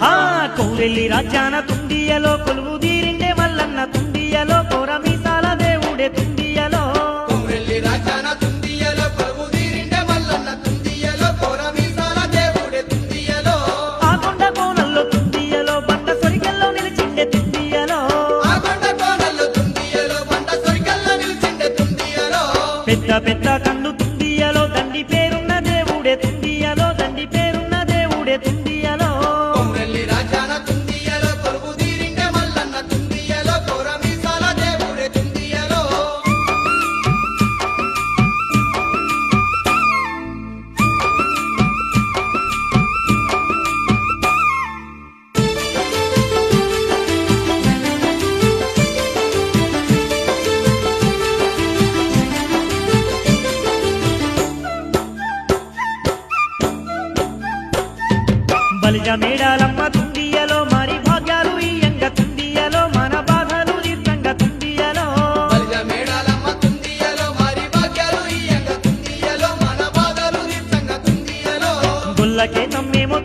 ఆ కౌరెల్లి రాజ్యాన తుండియలో కొలువు తీరిండే మల్లన్న తుండియలో కోరమీసాల దేవుడే తుండియలో కొమ్రెల్లి రాజాన తుండియలో కొలువు తీరిండే మల్లన్న తుండియలో కోరమీసాల దేవుడే తుండియలో ఆ కొండ కోనల్లో తుండియలో బండ సొరికెల్లో నిలిచిండే తుండియలో ఆ కొండ కోనల్లో తుండియలో బండ సొరికల్లో నిలిచిండే తుండియలో పెద్ద పెద్ద కన్ను తుండియలో దండి పేరున్న దేవుడే తుండియలో దండి పేరున్న దేవుడే తుండియలో కొమ్రెల్లి రాజాన తుండియలో కొలువు తీరిండే మల్లన్న తుండియలో కోరమీసాల దేవుడే తుండియలో బలిజ మేడాలమ్మ తుండియలో మరి భాగ్యాలు ఇయ్యంగ తుండియలో మన బాధలు తీర్థంగ తుండియలో బలిజ మేడాలమ్మ తుండియలో మరి భాగ్యాలు ఇయ్యంగ తుండియలో మన బాధలు తీర్చంగ తుండియలో గుల్లకే నమ్మేమో